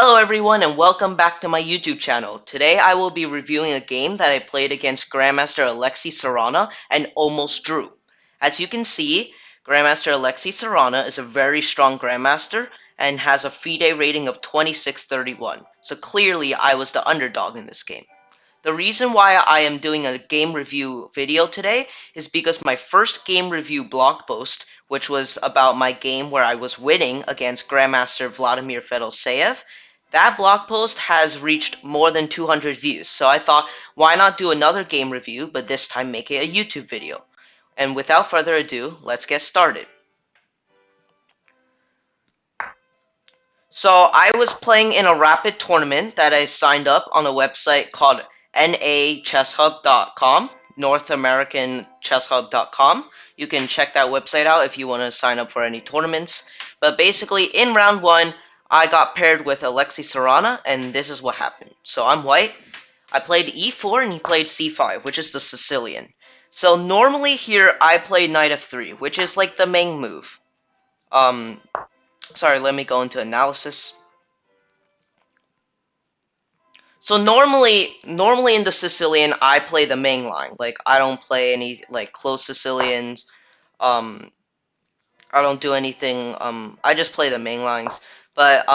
Hello everyone and welcome back to my YouTube channel. Today I will be reviewing a game that I played against Grandmaster Alexey Sarana and almost drew. As you can see, Grandmaster Alexey Sarana is a very strong Grandmaster and has a FIDE rating of 2631, so clearly I was the underdog in this game. The reason why I am doing a game review video today is because my first game review blog post, which was about my game where I was winning against Grandmaster Vladimir Fedoseev, that blog post has reached more than 200 views. So I thought, why not do another game review, but this time make it a YouTube video. And without further ado, let's get started. So I was playing in a rapid tournament that I signed up on a website called nachesshub.com, NorthAmericanChessHub.com. You can check that website out if you want to sign up for any tournaments. But basically, in round one, I got paired with Alexey Sarana, and this is what happened. So I'm white. I played e4, and he played c5, which is the Sicilian. So normally here, I play knight f3, which is like the main move. Sorry, let me go into analysis. So normally in the Sicilian, I play the main line. Like, I don't play any, like, close Sicilians. Um, I don't do anything. I just play the main lines. But,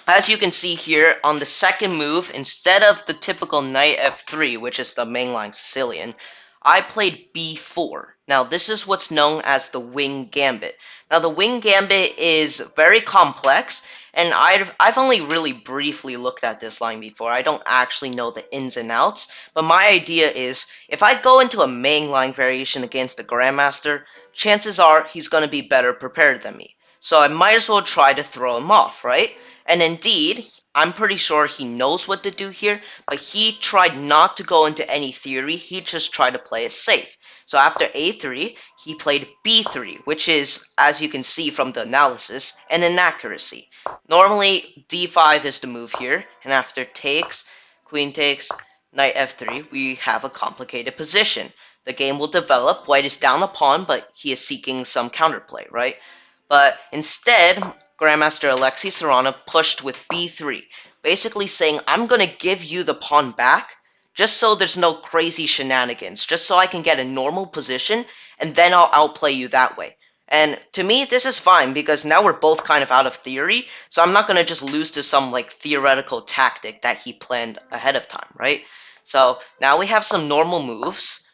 as you can see here, on the second move, instead of the typical knight f3, which is the mainline Sicilian, I played b4. Now, this is what's known as the wing gambit. Now, the wing gambit is very complex, and I've only really briefly looked at this line before. I don't actually know the ins and outs, but my idea is, if I go into a main line variation against the Grandmaster, chances are he's going to be better prepared than me. So I might as well try to throw him off, right? And indeed, I'm pretty sure he knows what to do here, but he tried not to go into any theory, he just tried to play it safe. So after a3, he played b3, which is, as you can see from the analysis, an inaccuracy. Normally, d5 is the move here, and after takes, queen takes, knight f3, we have a complicated position. The game will develop, white is down a pawn, but he is seeking some counterplay, right? But instead, Grandmaster Alexey Sarana pushed with b3, basically saying, I'm going to give you the pawn back, just so there's no crazy shenanigans, just so I can get a normal position, and then I'll outplay you that way. And to me, this is fine, because now we're both kind of out of theory, so I'm not going to just lose to some, like, theoretical tactic that he planned ahead of time, right? So now we have some normal moves.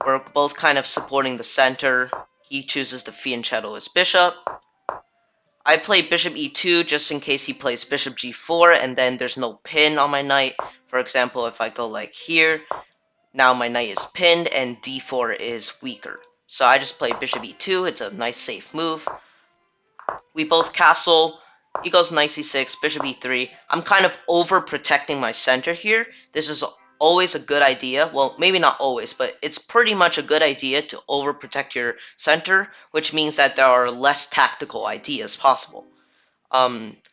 We're both kind of supporting the center. He chooses to fianchetto his bishop. I play bishop e2 just in case he plays bishop g4 and then there's no pin on my knight. For example, if I go like here, now my knight is pinned and d4 is weaker. So I just play bishop e2, it's a nice safe move. We both castle, he goes knight c6, bishop e3. I'm kind of overprotecting my center here. This is always a good idea. Well, maybe not always, but it's pretty much a good idea to overprotect your center, which means that there are less tactical ideas possible.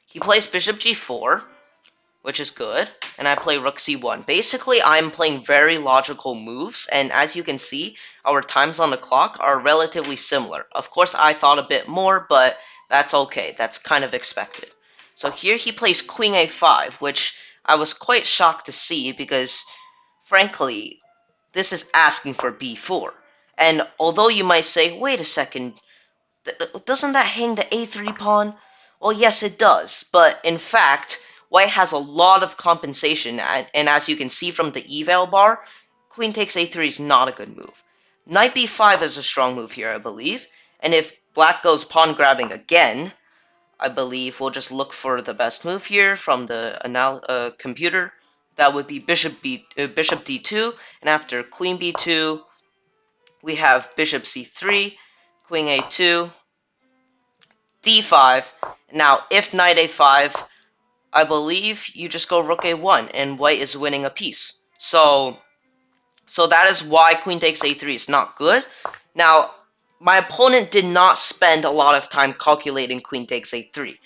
He plays bishop g4, which is good, and I play rook c1. Basically, I'm playing very logical moves, and as you can see, our times on the clock are relatively similar. Of course, I thought a bit more, but that's okay. That's kind of expected. So here he plays queen a5, which I was quite shocked to see because, frankly, this is asking for b4. And although you might say, wait a second, doesn't that hang the a3 pawn? Well, yes, it does, but in fact, white has a lot of compensation, and as you can see from the eval bar, queen takes a3 is not a good move. Knight b5 is a strong move here, I believe, and if black goes pawn grabbing again, I believe we'll just look for the best move here from the computer. That would be bishop d2, and after queen b2, we have bishop c3, queen a2, d5. Now, if knight a5, I believe you just go rook a1, and white is winning a piece. So that is why queen takes a3 is not good. Now, my opponent did not spend a lot of time calculating queen takes a3.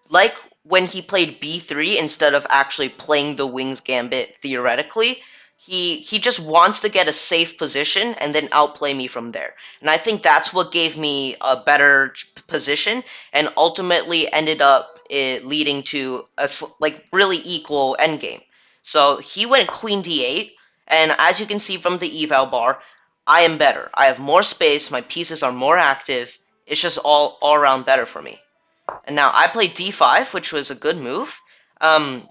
Like when he played b3 instead of actually playing the wings gambit theoretically, He just wants to get a safe position and then outplay me from there. And I think that's what gave me a better position and ultimately ended up leading to a like really equal endgame. So he went queen d8, and as you can see from the eval bar, I am better. I have more space, my pieces are more active. It's just all around better for me. And now I played d5, which was a good move. Um,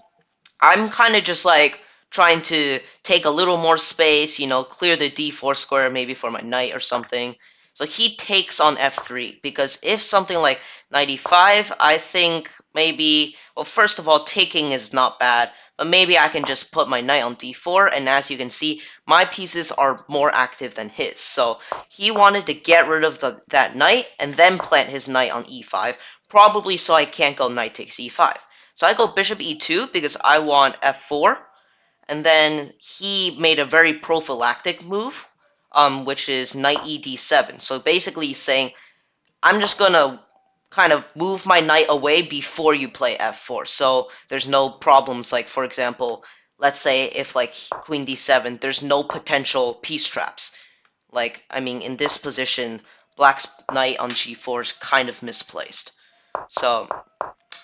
I'm kind of just like trying to take a little more space, clear the d4 square maybe for my knight or something. So he takes on f3 because if something like knight e5, I think maybe, well, first of all, taking is not bad, but maybe I can just put my knight on d4, and as you can see, my pieces are more active than his. So he wanted to get rid of that knight and then plant his knight on e5, probably so I can't go knight takes e5. So I go bishop e2 because I want f4, and then he made a very prophylactic move, which is knight e d7. So basically he's saying, I'm just gonna kind of move my knight away before you play f4, so there's no problems. Like, for example, let's say if like queen d7, there's no potential piece traps. Like, I mean, in this position, black's knight on g4 is kind of misplaced. So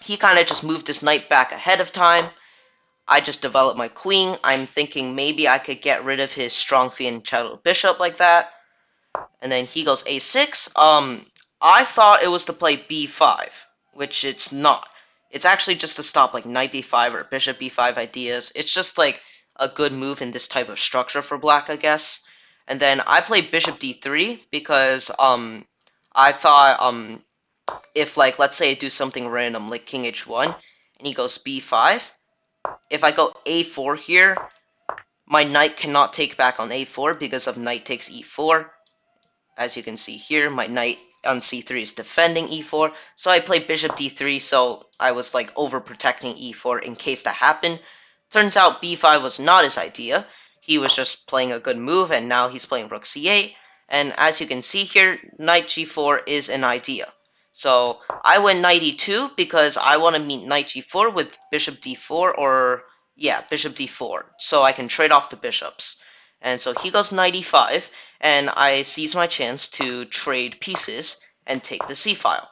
he kind of just moved his knight back ahead of time. I just developed my queen. I'm thinking maybe I could get rid of his strong fiend shadow bishop like that. And then he goes a6. I thought it was to play b5, which it's not. It's actually just to stop like knight b5 or bishop b5 ideas. It's just like a good move in this type of structure for black, I guess. And then I play bishop d3 because I thought if like let's say I do something random like king h1 and he goes b5, if I go a4 here, my knight cannot take back on a4 because of knight takes e4. As you can see here, my knight on c3 is defending e4, so I played bishop d3, so I was like overprotecting e4 in case that happened. Turns out b5 was not his idea. He was just playing a good move, and now he's playing rook c8. And as you can see here, knight g4 is an idea. So I went knight e2 because I want to meet knight g4 with bishop d4, or yeah, bishop d4, so I can trade off the bishops. And so he goes knight e5, and I seize my chance to trade pieces and take the c-file.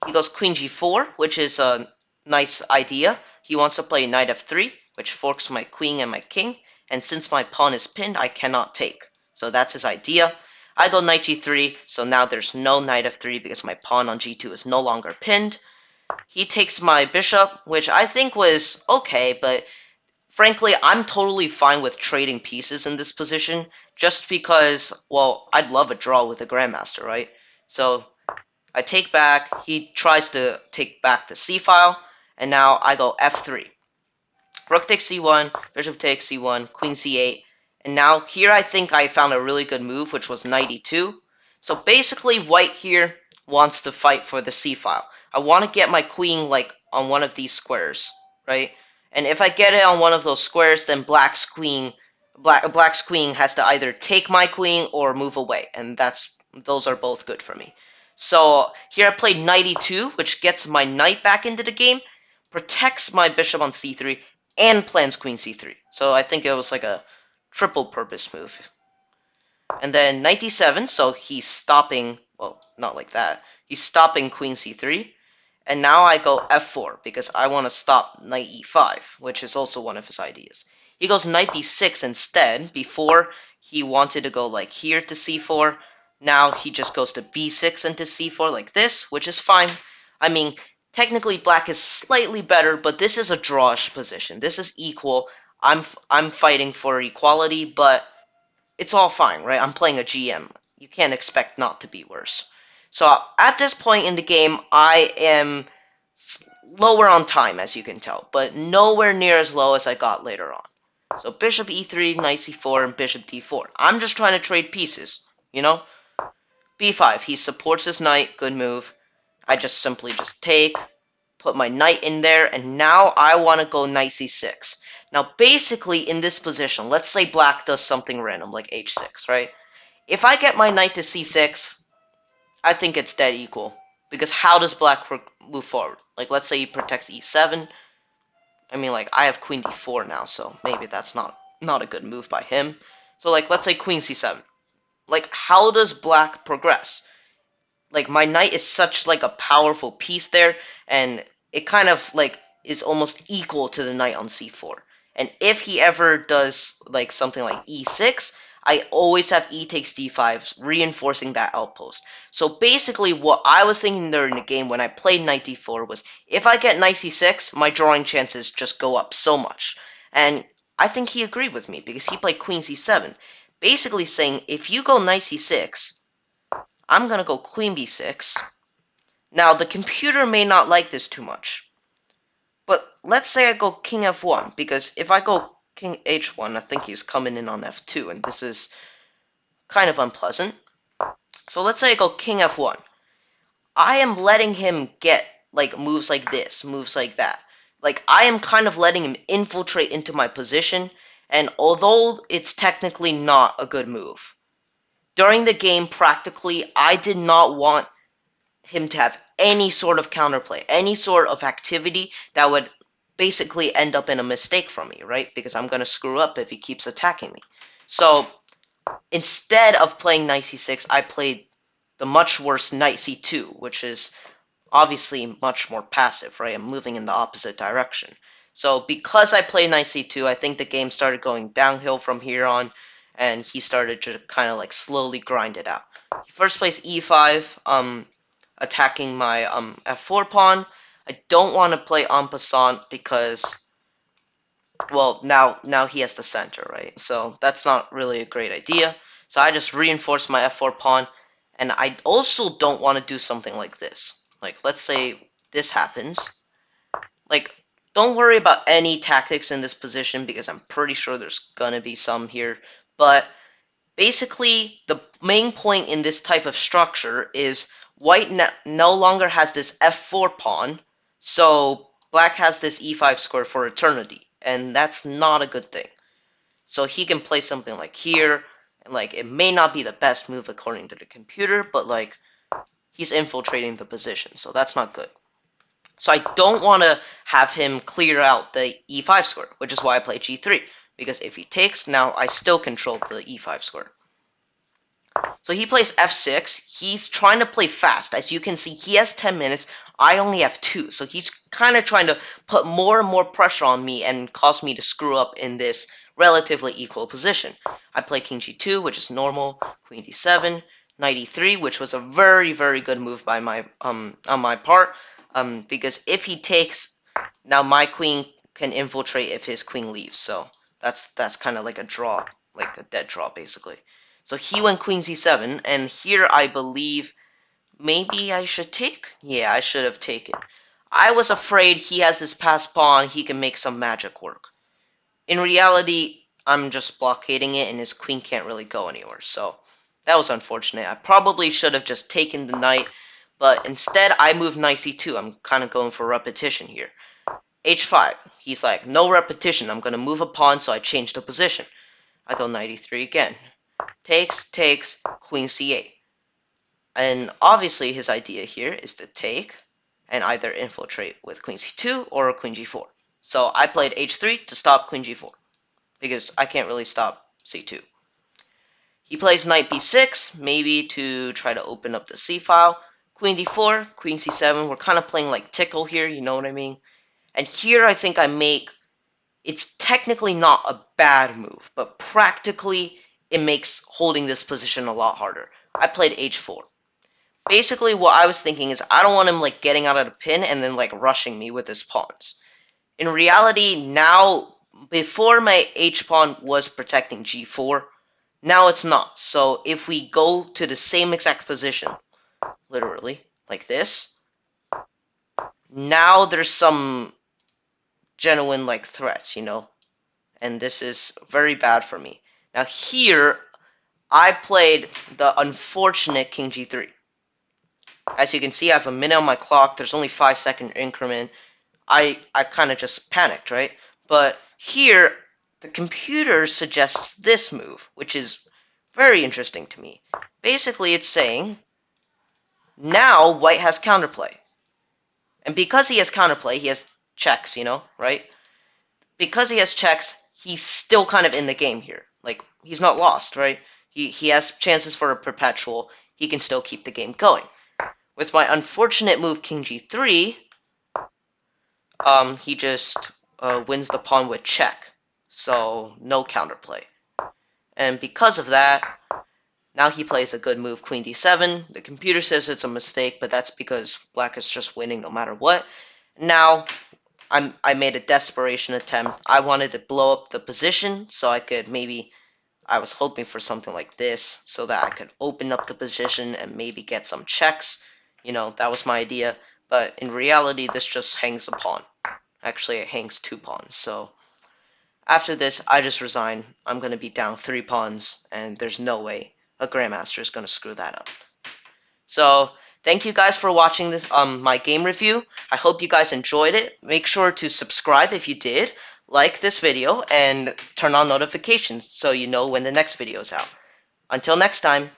He goes queen g4, which is a nice idea. He wants to play knight f3, which forks my queen and my king, and since my pawn is pinned, I cannot take. So that's his idea. I go knight g3, so now there's no knight f3 because my pawn on g2 is no longer pinned. He takes my bishop, which I think was okay, but frankly, I'm totally fine with trading pieces in this position, just because, well, I'd love a draw with the Grandmaster, right? So I take back, he tries to take back the c-file, and now I go f3. Rook takes c1, bishop takes c1, queen c8, and now here I think I found a really good move, which was knight e2. So basically, white here wants to fight for the c-file. I want to get my queen like on one of these squares, right? And if I get it on one of those squares, then black's queen has to either take my queen or move away, and those are both good for me. So here I played knight e2, which gets my knight back into the game, protects my bishop on c3, and plans queen c3. So I think it was like a triple purpose move. And then knight d7, so he's stopping, well, not like that. He's stopping queen c3. And now I go f4 because I want to stop knight e5, which is also one of his ideas. He goes knight b6 instead. Before, he wanted to go like here to c4. Now he just goes to b6 into c4 like this, which is fine. I mean, technically black is slightly better, but this is a drawish position. This is equal. I'm fighting for equality, but it's all fine, right? I'm playing a GM. You can't expect not to be worse. So at this point in the game, I am lower on time, as you can tell, but nowhere near as low as I got later on. So bishop e3, knight c4, and bishop d4. I'm just trying to trade pieces, you know? b5, he supports his knight, good move. I just simply just take, put my knight in there, and now I want to go knight c6. Now, basically, in this position, let's say black does something random, like h6, right? If I get my knight to c6, I think it's dead equal. Because how does black move forward? Like, let's say he protects e7. I mean, like, I have queen d4 now, so maybe that's not not a good move by him. So like let's say queen c7. Like how does black progress? Like my knight is such like a powerful piece there, and it kind of like is almost equal to the knight on c4. And if he ever does like something like e6, I always have e takes d5, reinforcing that outpost. So basically what I was thinking during the game when I played knight d4 was, if I get knight c6, my drawing chances just go up so much. And I think he agreed with me because he played queen c7, basically saying if you go knight c6, I'm going to go queen b6. Now, the computer may not like this too much, but let's say I go king f1, because if I go king h1, I think he's coming in on f2, and this is kind of unpleasant. So let's say I go king f1. I am letting him get like moves like this, moves like that. Like I am kind of letting him infiltrate into my position, and although it's technically not a good move, during the game practically I did not want him to have any sort of counterplay, any sort of activity that would basically end up in a mistake from me, right? Because I'm going to screw up if he keeps attacking me. So instead of playing knight c6, I played the much worse knight c2, which is obviously much more passive, right? I'm moving in the opposite direction. So because I played knight c2, I think the game started going downhill from here on, and he started to kind of like slowly grind it out. He first plays e5, attacking my f4 pawn. I don't want to play en passant because, well, now he has the center, right? So that's not really a great idea. So I just reinforce my f4 pawn, and I also don't want to do something like this. Like, let's say this happens. Like, don't worry about any tactics in this position because I'm pretty sure there's gonna be some here. But basically, the main point in this type of structure is white no longer has this f4 pawn, so black has this e5 square for eternity, and that's not a good thing. So he can play something like here, and like it may not be the best move according to the computer, but like he's infiltrating the position, so that's not good. So I don't want to have him clear out the e5 square, which is why I play g3, because if he takes, now I still control the e5 square. So he plays f6. He's trying to play fast. As you can see, he has 10 minutes. I only have 2. So he's kind of trying to put more and more pressure on me and cause me to screw up in this relatively equal position. I play king g2, which is normal, queen d7, knight e3, which was a very, very good move by my on my part, because if he takes, now my queen can infiltrate if his queen leaves. So that's kind of like a draw, like a dead draw, basically. So he went queen c7, and here I believe maybe I should take? Yeah, I should have taken. I was afraid he has this passed pawn, he can make some magic work. In reality, I'm just blockading it, and his queen can't really go anywhere, so that was unfortunate. I probably should have just taken the knight, but instead I moved knight c2. I'm kind of going for repetition here. h5. He's like, no repetition, I'm going to move a pawn, so I change the position. I go knight e3 again. Takes, queen c8. And obviously his idea here is to take and either infiltrate with queen c2 or queen g4. So I played h3 to stop queen g4, because I can't really stop c2. He plays knight b6, maybe to try to open up the c-file. Queen d4, queen c7, we're kind of playing like tickle here, you know what I mean? And here I think I make, it's technically not a bad move, but practically it makes holding this position a lot harder. I played h4. Basically, what I was thinking is I don't want him like getting out of the pin and then like rushing me with his pawns. In reality, now, before my h pawn was protecting g4, now it's not. So if we go to the same exact position, literally, like this, now there's some genuine like threats, you know? And this is very bad for me. Now here, I played the unfortunate king g3. As you can see, I have a minute on my clock. There's only 5-second increment. I kind of just panicked, right? But here, the computer suggests this move, which is very interesting to me. Basically, it's saying, now white has counterplay. And because he has counterplay, he has checks, you know, right? because he has checks, he's still kind of in the game here. Like, he's not lost, right? He has chances for a perpetual. He can still keep the game going. With my unfortunate move, King G3, he just wins the pawn with check. So, no counterplay. And because of that, now he plays a good move, Queen D7. The computer says it's a mistake, but that's because black is just winning no matter what. Now, I made a desperation attempt. I wanted to blow up the position so I could maybe, I was hoping for something like this so that I could open up the position and maybe get some checks. You know, that was my idea. But in reality, this just hangs a pawn. Actually, it hangs 2 pawns. So after this, I just resign. I'm going to be down 3 pawns, and there's no way a Grandmaster is going to screw that up. So thank you guys for watching this my game review. I hope you guys enjoyed it. Make sure to subscribe if you did, like this video, and turn on notifications so you know when the next video is out. Until next time.